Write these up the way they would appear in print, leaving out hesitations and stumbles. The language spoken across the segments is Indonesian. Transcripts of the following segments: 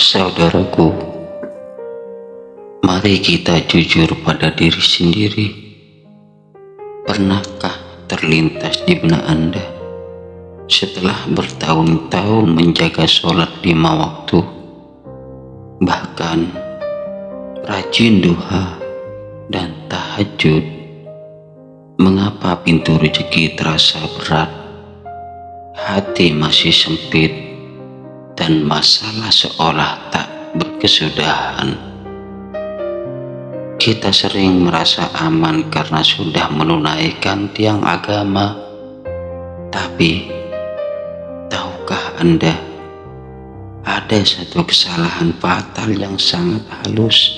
Saudaraku, mari kita jujur pada diri sendiri. Pernahkah terlintas di benak Anda setelah bertahun-tahun menjaga sholat 5 waktu, bahkan rajin duha dan tahajud, mengapa pintu rezeki terasa berat, hati masih sempit, dan masalah seolah tak berkesudahan? Kita sering merasa aman karena sudah menunaikan tiang agama. Tapi, tahukah Anda, ada satu kesalahan fatal yang sangat halus,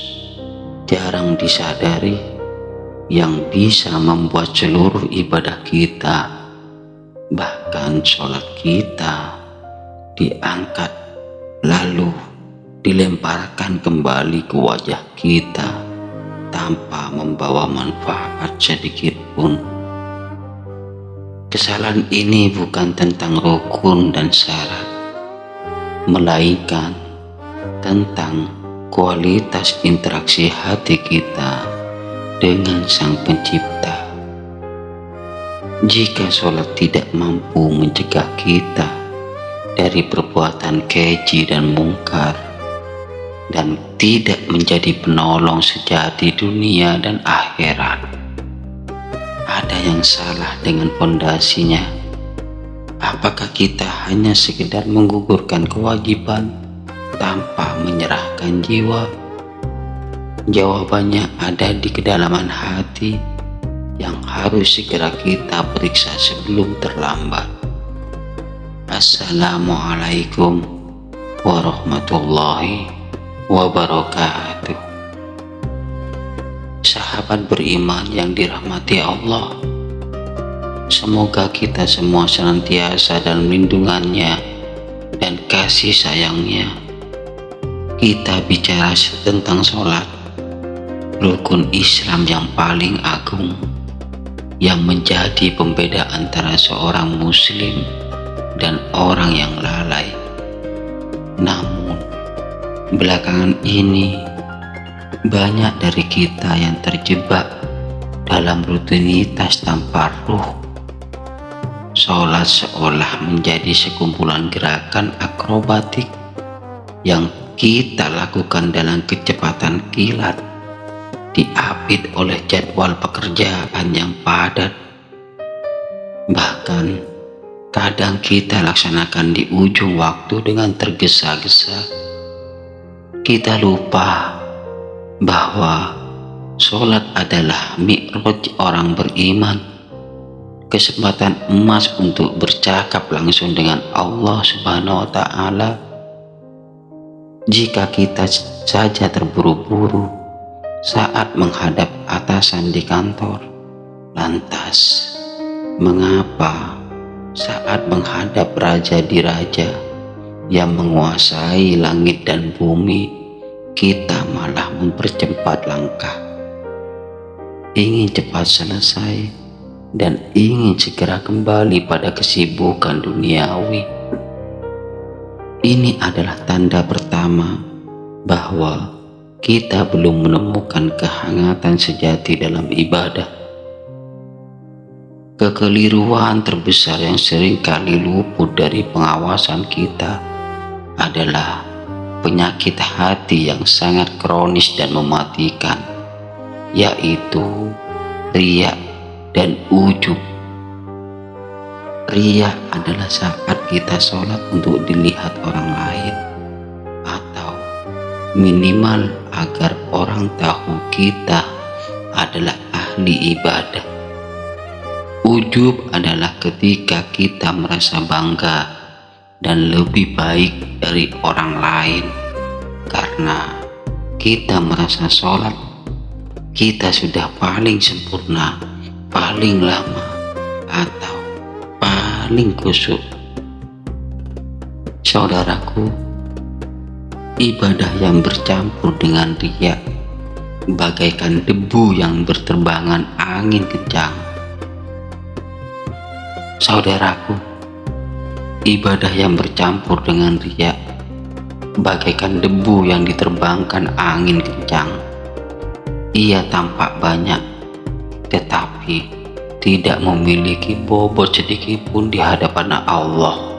jarang disadari, yang bisa membuat seluruh ibadah kita, bahkan sholat kita, diangkat lalu dilemparkan kembali ke wajah kita tanpa membawa manfaat sedikit pun. Kesalahan ini bukan tentang rukun dan syarat, melainkan tentang kualitas interaksi hati kita dengan Sang Pencipta. Jika sholat tidak mampu mencegah kita dari perbuatan keji dan mungkar, dan tidak menjadi penolong sejati dunia dan akhirat, ada yang salah dengan fondasinya. Apakah kita hanya sekedar menggugurkan kewajiban tanpa menyerahkan jiwa? Jawabannya ada di kedalaman hati yang harus segera kita periksa sebelum terlambat. Assalamualaikum warahmatullahi wabarakatuh. Sahabat beriman yang dirahmati Allah, semoga kita semua senantiasa dalam lindungannya dan kasih sayangnya. Kita bicara tentang sholat, rukun Islam yang paling agung, yang menjadi pembeda antara seorang muslim dan orang yang lalai. Namun belakangan ini banyak dari kita yang terjebak dalam rutinitas tanpa ruh. Sholat seolah menjadi sekumpulan gerakan akrobatik yang kita lakukan dalam kecepatan kilat, diapit oleh jadwal pekerjaan yang padat. Bahkan kadang kita laksanakan di ujung waktu dengan tergesa-gesa. Kita lupa bahwa sholat adalah mi'raj orang beriman, kesempatan emas untuk bercakap langsung dengan Allah Subhanahu wa Ta'ala. Jika kita saja terburu-buru saat menghadap atasan di kantor, lantas mengapa saat menghadap raja di raja yang menguasai langit dan bumi, kita malah mempercepat langkah, ingin cepat selesai dan ingin segera kembali pada kesibukan duniawi? Ini adalah tanda pertama bahwa kita belum menemukan kehangatan sejati dalam ibadah. Kekeliruan terbesar yang seringkali luput dari pengawasan kita adalah penyakit hati yang sangat kronis dan mematikan, yaitu riya dan ujub. Riya adalah saat kita sholat untuk dilihat orang lain, atau minimal agar orang tahu kita adalah ahli ibadah. Ujub adalah ketika kita merasa bangga dan lebih baik dari orang lain karena kita merasa sholat kita sudah paling sempurna, paling lama, atau paling khusyuk. Saudaraku, ibadah yang bercampur dengan riya bagaikan debu yang berterbangan angin kencang. Saudaraku, ibadah yang bercampur dengan riya bagaikan debu yang diterbangkan angin kencang. Ia tampak banyak, tetapi tidak memiliki bobot sedikit pun di hadapan Allah.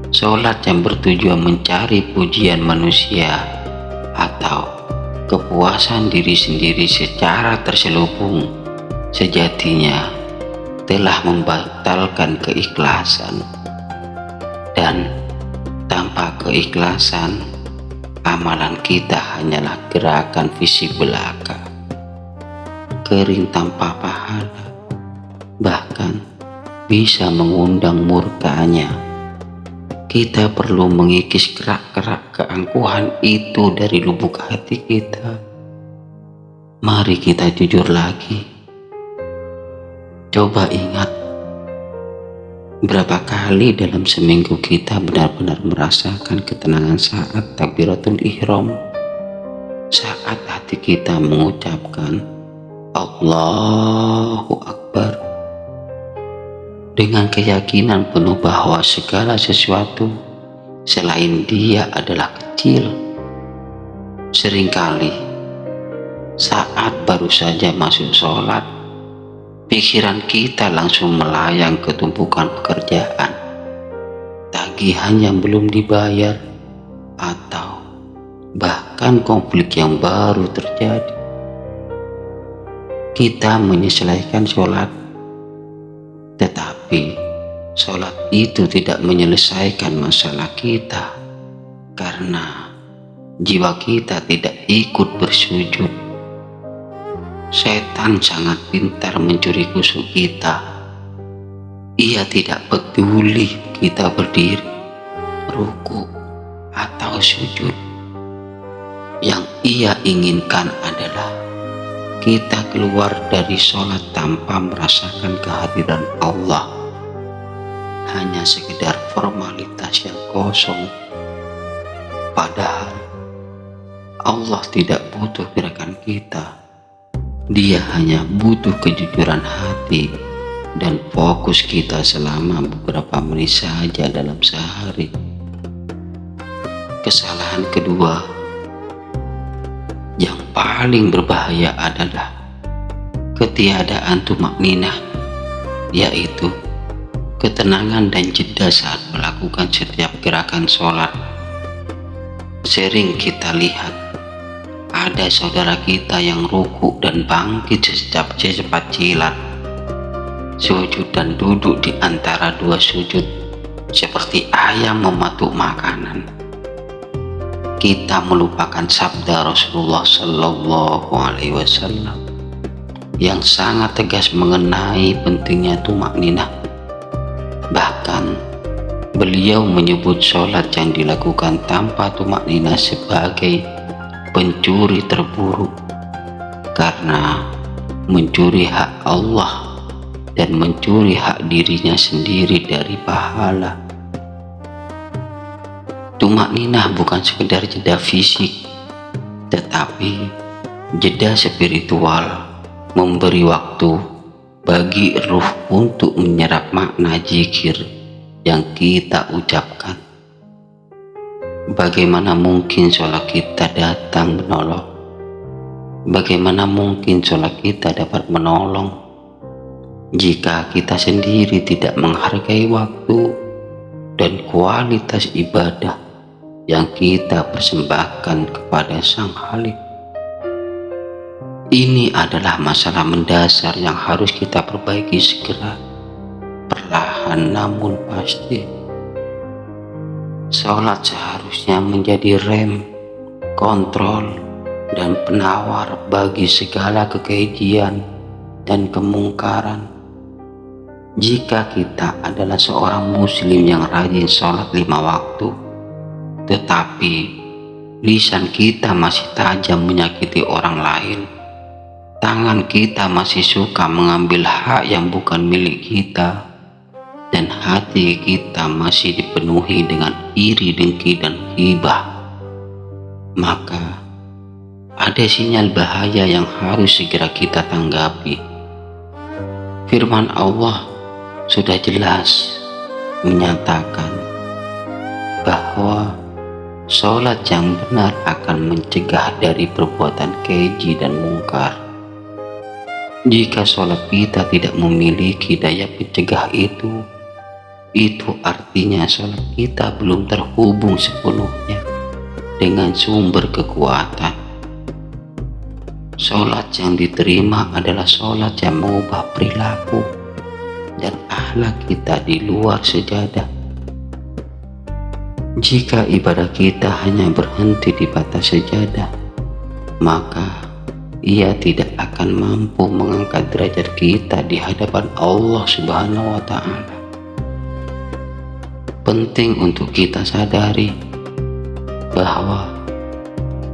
Sholat yang bertujuan mencari pujian manusia atau kepuasan diri sendiri secara terselubung sejatinya telah membatalkan keikhlasan. Dan tanpa keikhlasan, amalan kita hanyalah gerakan fisik belaka, kering tanpa pahala, bahkan bisa mengundang murkanya. Kita perlu mengikis kerak-kerak keangkuhan itu dari lubuk hati kita. Mari kita jujur lagi. Coba ingat, berapa kali dalam seminggu kita benar-benar merasakan ketenangan saat takbiratul ihram, saat hati kita mengucapkan Allahu Akbar dengan keyakinan penuh bahwa segala sesuatu selain Dia adalah kecil. Seringkali saat baru saja masuk sholat, pikiran kita langsung melayang ke tumpukan pekerjaan, tagihan yang belum dibayar, atau bahkan konflik yang baru terjadi. Kita menyelesaikan sholat, tetapi sholat itu tidak menyelesaikan masalah kita, karena jiwa kita tidak ikut bersujud. Setan sangat pintar mencuri khusyuk kita. Ia tidak peduli kita berdiri, ruku, atau sujud. Yang ia inginkan adalah kita keluar dari sholat tanpa merasakan kehadiran Allah. Hanya sekedar formalitas yang kosong. Padahal Allah tidak butuh gerakan kita. Dia hanya butuh kejujuran hati dan fokus kita selama beberapa menit saja dalam sehari. Kesalahan kedua yang paling berbahaya adalah ketiadaan tumakninah, yaitu ketenangan dan jeda saat melakukan setiap gerakan sholat. Sering kita lihat ada saudara kita yang ruku dan bangkit secepat kilat, sujud dan duduk di antara dua sujud seperti ayam mematuk makanan. Kita melupakan sabda Rasulullah Sallallahu Alaihi Wasallam yang sangat tegas mengenai pentingnya tumakninah. Bahkan beliau menyebut sholat yang dilakukan tanpa tumakninah sebagai pencuri terburuk, karena mencuri hak Allah dan mencuri hak dirinya sendiri dari pahala. Tumakninah bukan sekedar jeda fisik, tetapi jeda spiritual, memberi waktu bagi ruh untuk menyerap makna zikir yang kita ucapkan. Bagaimana mungkin sholat kita datang menolong? Bagaimana mungkin sholat kita dapat menolong jika kita sendiri tidak menghargai waktu dan kualitas ibadah yang kita persembahkan kepada Sang Khalik? Ini adalah masalah mendasar yang harus kita perbaiki segera, perlahan namun pasti. Sholat seharusnya menjadi rem, kontrol, dan penawar bagi segala kekejian dan kemungkaran. Jika kita adalah seorang muslim yang rajin sholat 5 waktu, tetapi lisan kita masih tajam menyakiti orang lain, tangan kita masih suka mengambil hak yang bukan milik kita, dan hati kita masih dipenuhi dengan iri, dengki, dan ghibah, maka ada sinyal bahaya yang harus segera kita tanggapi. Firman Allah sudah jelas menyatakan bahwa Sholat yang benar akan mencegah dari perbuatan keji dan mungkar. Jika sholat kita tidak memiliki daya pencegah itu artinya sholat kita belum terhubung sepenuhnya dengan sumber kekuatan. Sholat yang diterima adalah sholat yang mengubah perilaku dan akhlak kita di luar sejadah. Jika ibadah kita hanya berhenti di batas sejadah, maka ia tidak akan mampu mengangkat derajat kita di hadapan Allah Subhanahu wa Ta'ala. Penting untuk kita sadari bahwa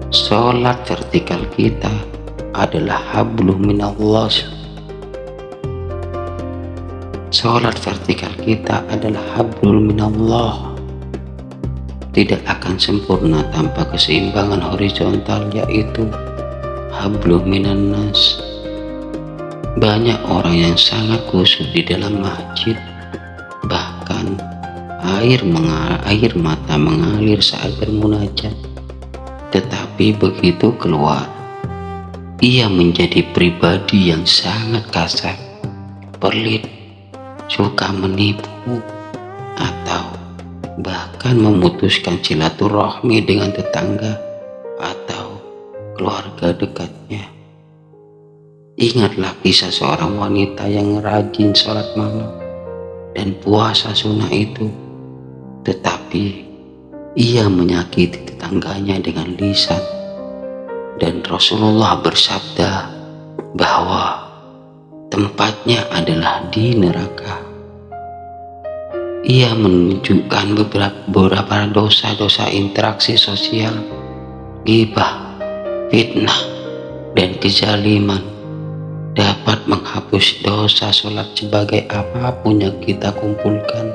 sholat vertikal kita adalah hablum minallah. Sholat vertikal kita adalah hablum minallah. Tidak akan sempurna tanpa keseimbangan horizontal, yaitu hablum minan nas. Banyak orang yang sangat khusyuk di dalam masjid, bahkan air mata mengalir saat bermunajat. Tetapi begitu keluar, ia menjadi pribadi yang sangat kasar, pelit, suka menipu, atau bahkan memutuskan silaturahmi dengan tetangga atau keluarga dekatnya. Ingatlah kisah seorang wanita yang rajin sholat malam dan puasa sunnah itu, tetapi ia menyakiti tetangganya dengan lisan, dan Rasulullah bersabda bahwa tempatnya adalah di neraka. Ia menunjukkan beberapa dosa-dosa interaksi sosial, ghibah, fitnah, dan kezaliman dapat menghapus dosa sholat sebagai apapun yang kita kumpulkan.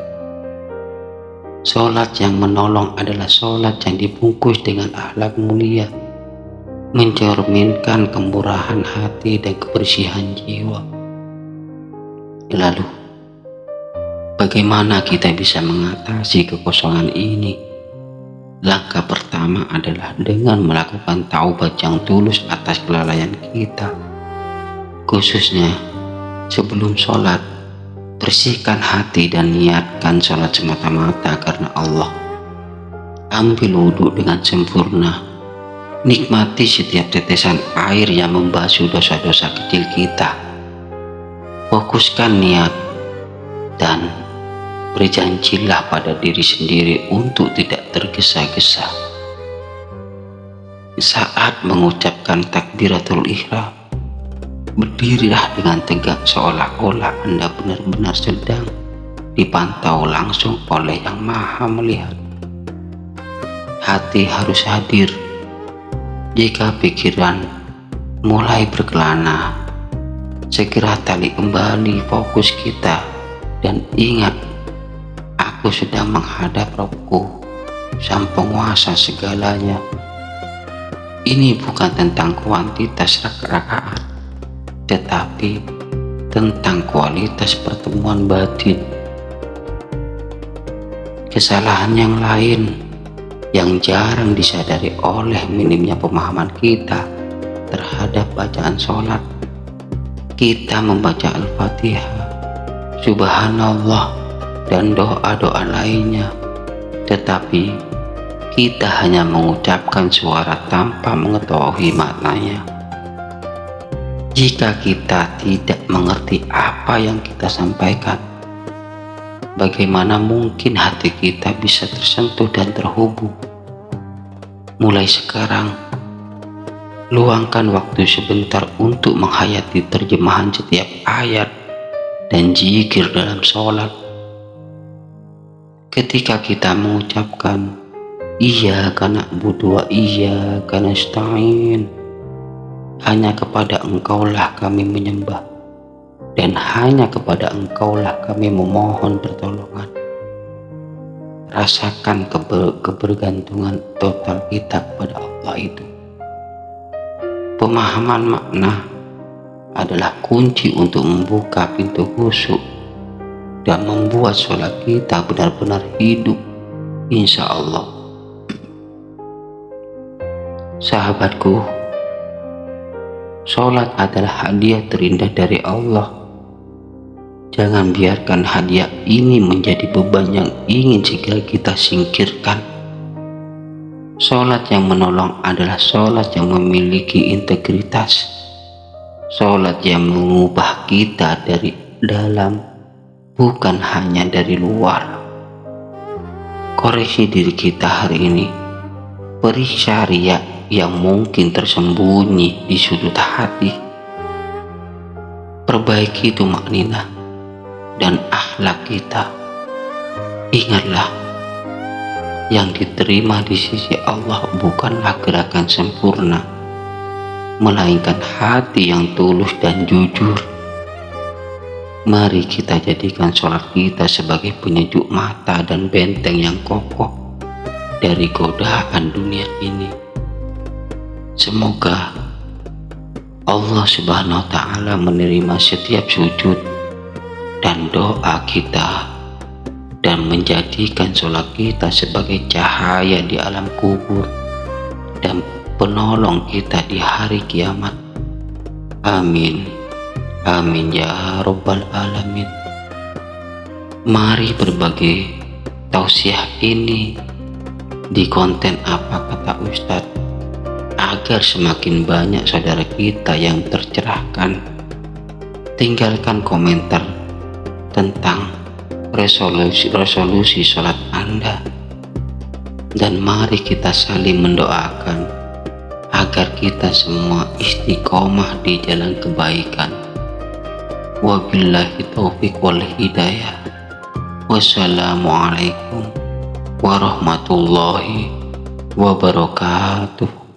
Sholat yang menolong adalah sholat yang dibungkus dengan akhlak mulia, mencerminkan kemurahan hati dan kebersihan jiwa. Lalu, bagaimana kita bisa mengatasi kekosongan ini? Langkah pertama adalah dengan melakukan taubat yang tulus atas kelalaian kita. Khususnya sebelum sholat, bersihkan hati dan niatkan sholat semata-mata karena Allah. Ambil wudhu dengan sempurna. Nikmati setiap tetesan air yang membasuh dosa-dosa kecil kita. Fokuskan niat dan berjanjilah pada diri sendiri untuk tidak tergesa-gesa. Saat mengucapkan takbiratul ihram, berdirilah dengan tegak seolah-olah Anda benar-benar sedang dipantau langsung oleh Yang Maha Melihat. Hati harus hadir. Jika pikiran mulai berkelana, segera tarik kembali fokus kita dan ingat, aku sedang menghadap Robku, Sang Penguasa segalanya. Ini bukan tentang kuantitas rakaat, tetapi tentang kualitas pertemuan batin. Kesalahan yang lain yang jarang disadari oleh minimnya pemahaman kita terhadap bacaan sholat. Kita membaca Al-Fatihah, Subhanallah, dan doa-doa lainnya, tetapi kita hanya mengucapkan suara tanpa mengetahui maknanya. Jika kita tidak mengerti apa yang kita sampaikan, bagaimana mungkin hati kita bisa tersentuh dan terhubung? Mulai sekarang, luangkan waktu sebentar untuk menghayati terjemahan setiap ayat dan zikir dalam sholat. Ketika kita mengucapkan iyyaka na'budu wa iyyaka nasta'in, hanya kepada Engkaulah kami menyembah dan hanya kepada Engkaulah kami memohon pertolongan. Rasakan kebergantungan total kita kepada Allah itu. Pemahaman makna adalah kunci untuk membuka pintu khusyuk dan membuat sholat kita benar-benar hidup, insya Allah. Sahabatku, sholat adalah hadiah terindah dari Allah. Jangan biarkan hadiah ini menjadi beban yang ingin segera kita singkirkan. Sholat yang menolong adalah sholat yang memiliki integritas. Sholat yang mengubah kita dari dalam, bukan hanya dari luar. Koreksi diri kita hari ini. Periksa riya yang mungkin tersembunyi di sudut hati. Perbaiki tumak ninah dan akhlak kita. Ingatlah, yang diterima di sisi Allah bukanlah gerakan sempurna, melainkan hati yang tulus dan jujur. Mari kita jadikan sholat kita sebagai penyejuk mata dan benteng yang kokoh dari godaan dunia ini. Semoga Allah Subhanahu wa Ta'ala menerima setiap sujud dan doa kita, dan menjadikan sholat kita sebagai cahaya di alam kubur dan penolong kita di hari kiamat. Amin. Amin ya Rabbal Alamin. Mari berbagi tausiah ini di konten Apa Kata Ustadz, agar semakin banyak saudara kita yang tercerahkan. Tinggalkan komentar tentang resolusi sholat Anda, dan mari kita saling mendoakan agar kita semua istiqomah di jalan kebaikan. Wabillahi taufiq wal hidayah. Wassalamualaikum warahmatullahi wabarakatuh.